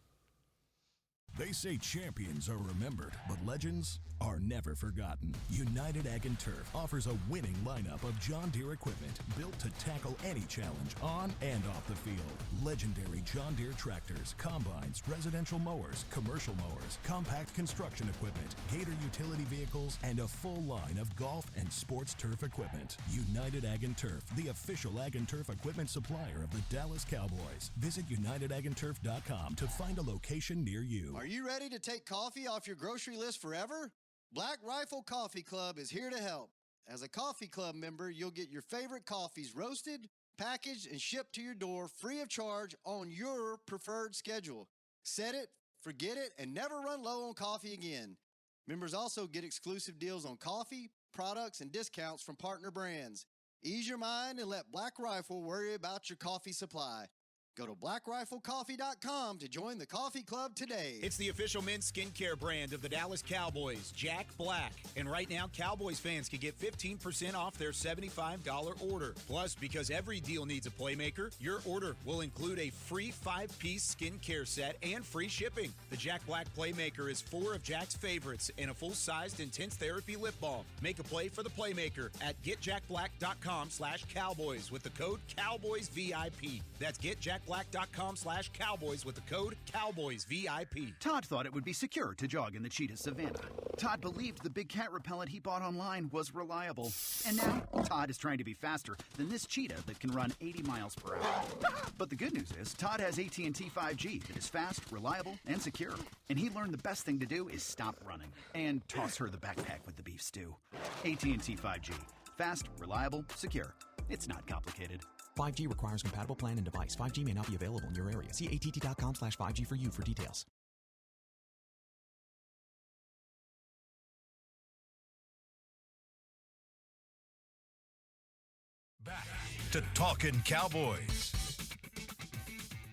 They say champions are remembered, but legends are never forgotten. United Ag & Turf offers a winning lineup of John Deere equipment built to tackle any challenge on and off the field. Legendary John Deere tractors, combines, residential mowers, commercial mowers, compact construction equipment, Gator utility vehicles, and a full line of golf and sports turf equipment. United Ag & Turf, the official Ag & Turf equipment supplier of the Dallas Cowboys. Visit UnitedAgAndTurf.com to find a location near you. Are you ready to take coffee off your grocery list forever? Black Rifle Coffee Club is here to help. As a coffee club member, you'll get your favorite coffees roasted, packaged, and shipped to your door free of charge on your preferred schedule. Set it, forget it, and never run low on coffee again. Members also get exclusive deals on coffee, products, and discounts from partner brands. Ease your mind and let Black Rifle worry about your coffee supply. Go to blackriflecoffee.com to join the coffee club today. It's the official men's skincare brand of the Dallas Cowboys, Jack Black. And right now, Cowboys fans can get 15% off their $75 order. Plus, because every deal needs a playmaker, your order will include a free 5-piece skincare set and free shipping. The Jack Black Playmaker is 4 of Jack's favorites and a full-sized intense therapy lip balm. Make a play for the playmaker at getjackblack.com/Cowboys with the code CowboysVIP. That's getjackblack.com/Cowboys with the code CowboysVIP. Todd thought it would be secure to jog in the cheetah savanna. Todd believed the big cat repellent he bought online was reliable. And now, Todd is trying to be faster than this cheetah that can run 80 miles per hour. But the good news is, Todd has AT&T 5G that is fast, reliable, and secure. And he learned the best thing to do is stop running and toss her the backpack with the beef stew. AT&T 5G. Fast, reliable, secure. It's not complicated. 5G requires compatible plan and device. 5G may not be available in your area. See att.com/5G for you for details. Back to Talkin Cowboys.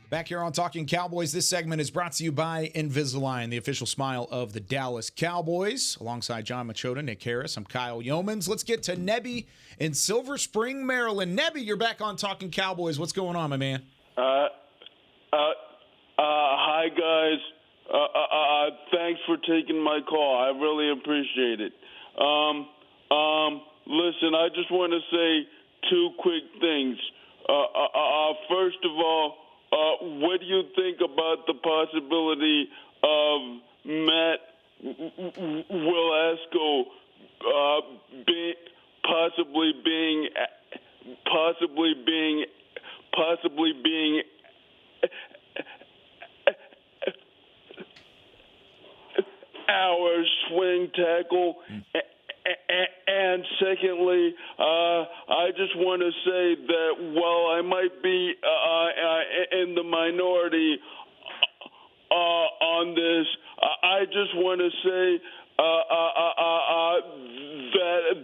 Back here on Talking Cowboys, this segment is brought to you by Invisalign, the official smile of the Dallas Cowboys. Alongside John Machota, Nick Harris, I'm Kyle Yeomans. Let's get to Nebby in Silver Spring, Maryland. Nebby, you're back on Talking Cowboys. What's going on, my man? Hi, guys. Thanks for taking my call. I really appreciate it. Listen, I just want to say 2 quick things. First of all, what do you think about the possibility of Matt Willasco possibly being our swing tackle? And secondly, I just want to say that while I might be in the minority on this, I just want to say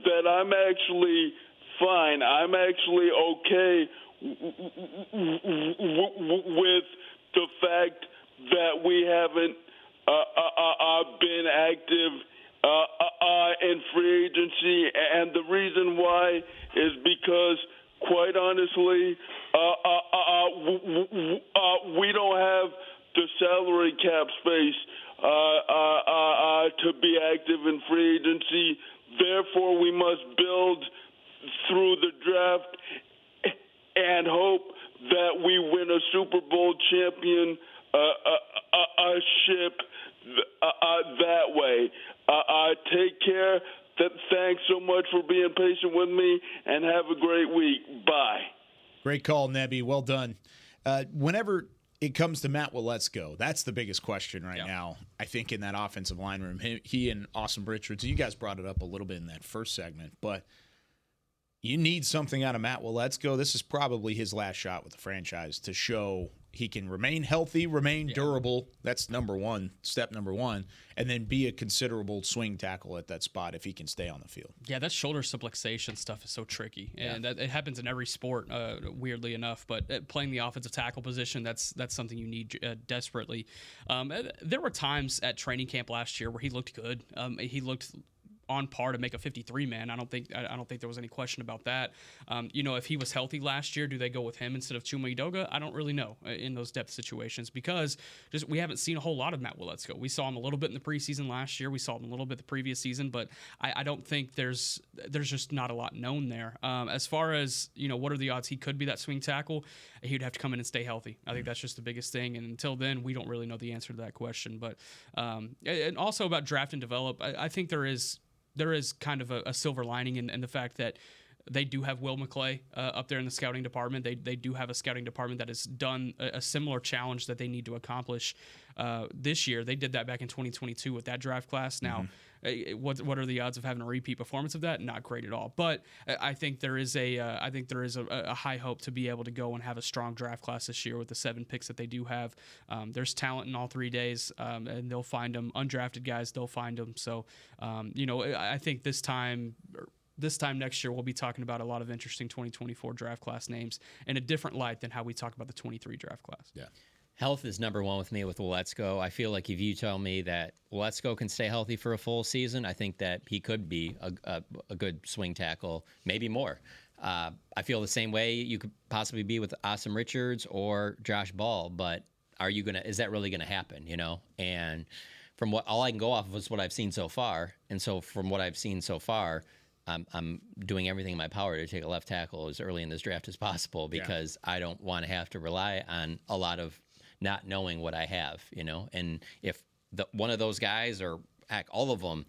that I'm actually fine. I'm actually okay with the fact that we haven't been active in free agency, and the reason why is because, quite honestly, we don't have the salary cap space to be active in free agency. Therefore, we must build through the draft and hope that we win a Super Bowl championship that way. Take care. Thanks so much for being patient with me, and have a great week. Bye. Great call, Nebby. Well done. Whenever it comes to Matt Willetsko, that's the biggest question right now, I think, in that offensive line room. He and Awesome Richards, you guys brought it up a little bit in that first segment, but you need something out of Matt Willetsko. This is probably his last shot with the franchise to show he can remain healthy, remain durable. That's number one, step number one, and then be a considerable swing tackle at that spot if he can stay on the field. Yeah, that shoulder subluxation stuff is so tricky, and it happens in every sport, weirdly enough. But playing the offensive tackle position, that's something you need desperately. There were times at training camp last year where he looked good. He looked on par to make a 53 man. I don't think there was any question about that. If he was healthy last year, do they go with him instead of Chuma Edoga? I don't really know in those depth situations because we haven't seen a whole lot of Matt Willetsko. We saw him a little bit in the preseason last year. We saw him a little bit the previous season, but I don't think there's just not a lot known there. As far as what are the odds he could be that swing tackle, he'd have to come in and stay healthy. I think that's just the biggest thing, and until then, we don't really know the answer to that question. But and also about draft and develop, I think there is kind of a silver lining in the fact that they do have Will McClay up there in the scouting department. They do have a scouting department that has done a similar challenge that they need to accomplish this year. They did that back in 2022 with that draft class. Now, what are the odds of having a repeat performance of that? Not great at all. But I think there is a high hope to be able to go and have a strong draft class this year with the 7 picks that they do have. There's talent in all 3 days, and they'll find them. Undrafted guys, they'll find them. So, I think this time next year, we'll be talking about a lot of interesting 2024 draft class names in a different light than how we talk about the 23 draft class. Yeah. Health is number one with me with Willetsko. I feel like if you tell me that Willetsko can stay healthy for a full season, I think that he could be a good swing tackle, maybe more. I feel the same way you could possibly be with Asim Richards or Josh Ball, but is that really gonna happen, And from all I can go off of is what I've seen so far. And so from what I've seen so far, I'm doing everything in my power to take a left tackle as early in this draft as possible because I don't want to have to rely on a lot of not knowing what I have, And if one of those guys or heck, all of them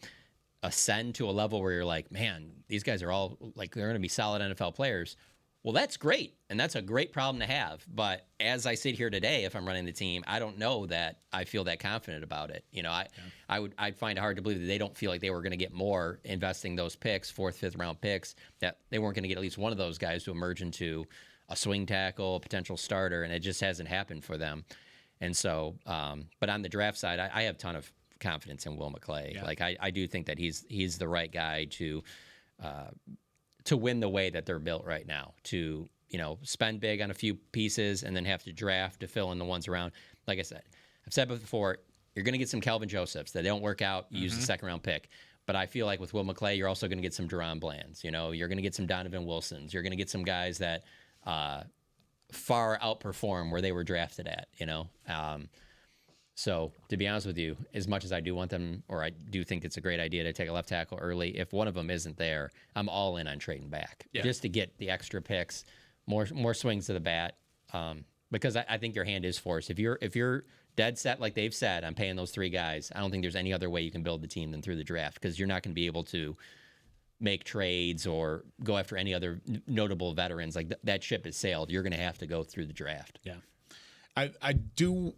ascend to a level where you're like, man, these guys are all like they're going to be solid NFL players. Well, that's great, and that's a great problem to have. But as I sit here today, if I'm running the team, I don't know that I feel that confident about it. I'd find it hard to believe that they don't feel like they were going to get more investing those picks, 4th, 5th round picks, that they weren't going to get at least one of those guys to emerge into a swing tackle, a potential starter, and it just hasn't happened for them. And so, but on the draft side, I have a ton of confidence in Will McClay. Yeah. Like I do think that he's the right guy to win the way that they're built right now. To spend big on a few pieces and then have to draft to fill in the ones around. Like I said, I've said before, you're going to get some Calvin Josephs that don't work out. You use the 2nd round pick. But I feel like with Will McClay, you're also going to get some Deron Blands. You're going to get some Donovan Wilsons. You're going to get some guys that far outperform where they were drafted at. So to be honest with you, as much as I do want them, or I do think it's a great idea to take a left tackle early, if one of them isn't there, I'm all in on trading back just to get the extra picks, more swings to the bat, because I think your hand is forced. If you're dead set like they've said, I'm paying those 3 guys. I don't think there's any other way you can build the team than through the draft because you're not going to be able to make trades or go after any other notable veterans. Like that ship has sailed. You're going to have to go through the draft. Yeah, I do.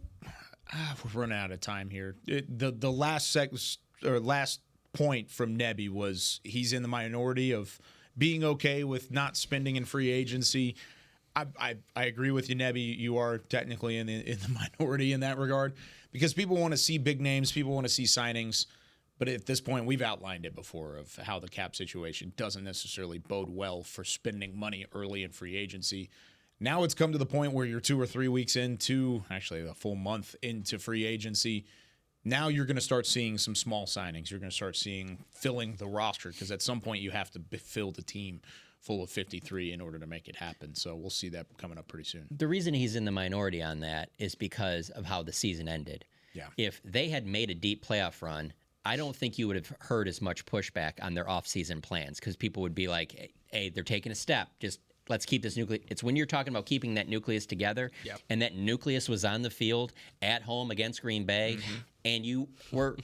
We're running out of time here. The last last point from Nebby was he's in the minority of being okay with not spending in free agency. I agree with you, Nebby. You are technically in the minority in that regard because people want to see big names, people want to see signings. But at this point, we've outlined it before of how the cap situation doesn't necessarily bode well for spending money early in free agency. Now it's come to the point where you're 2 or 3 weeks into, actually a full month into free agency. Now you're going to start seeing some small signings. You're going to start seeing filling the roster because at some point you have to fill the team full of 53 in order to make it happen. So we'll see that coming up pretty soon. The reason he's in the minority on that is because of how the season ended. Yeah. If they had made a deep playoff run, I don't think you would have heard as much pushback on their offseason plans because people would be like, hey, they're taking a step. Just let's keep this nucleus. It's when you're talking about keeping that nucleus together, and that nucleus was on the field at home against Green Bay, and you were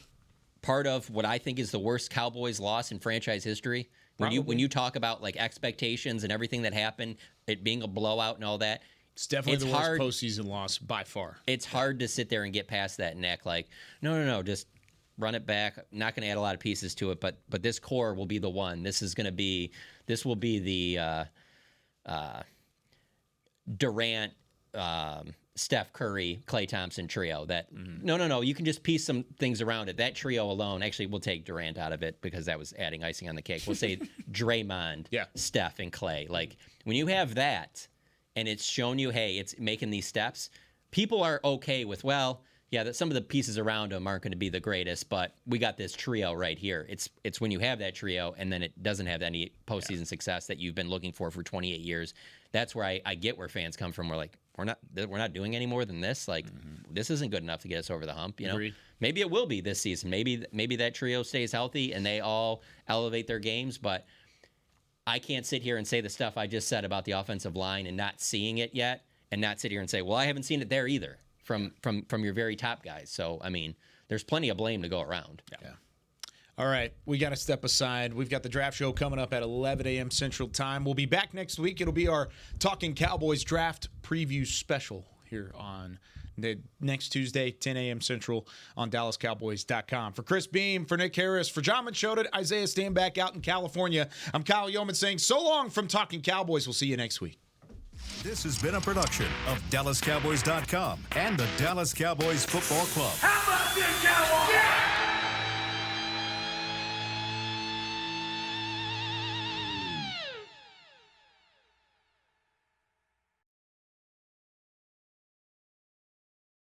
part of what I think is the worst Cowboys loss in franchise history. When you talk about like expectations and everything that happened, it being a blowout and all that, it's definitely the worst postseason loss by far. It's hard to sit there and get past that and act like, no, just run it back. Not going to add a lot of pieces to it, but this core will be the one. This will be the Durant, Steph Curry, Klay Thompson trio. That no, you can just piece some things around it. That trio alone, actually, we'll take Durant out of it because that was adding icing on the cake. We'll say Draymond, Steph, and Klay. Like when you have that, and it's shown you, hey, it's making these steps. People are okay with, well, yeah, some of the pieces around him aren't going to be the greatest, but we got this trio right here. It's when you have that trio and then it doesn't have any postseason success that you've been looking for 28 years. That's where I get where fans come from. We're like, we're not doing any more than this. Like, this isn't good enough to get us over the hump. You know, Agreed. Maybe it will be this season. Maybe that trio stays healthy and they all elevate their games. But I can't sit here and say the stuff I just said about the offensive line and not seeing it yet, and not sit here and say, well, I haven't seen it there either from your very top guys. So I mean, there's plenty of blame to go around. Yeah. All right, we got to step aside. We've got the draft show coming up at 11 a.m. Central Time. We'll be back next week. It'll be our Talkin Cowboys draft preview special here on the next Tuesday, 10 a.m. Central on DallasCowboys.com. For Chris Beam, for Nick Harris, for John Machota, Isaiah Stanback out in California, I'm Kyle Yeoman saying so long from Talkin Cowboys. We'll see you next week. This has been a production of DallasCowboys.com and the Dallas Cowboys Football Club. How about this, Cowboys? Yeah!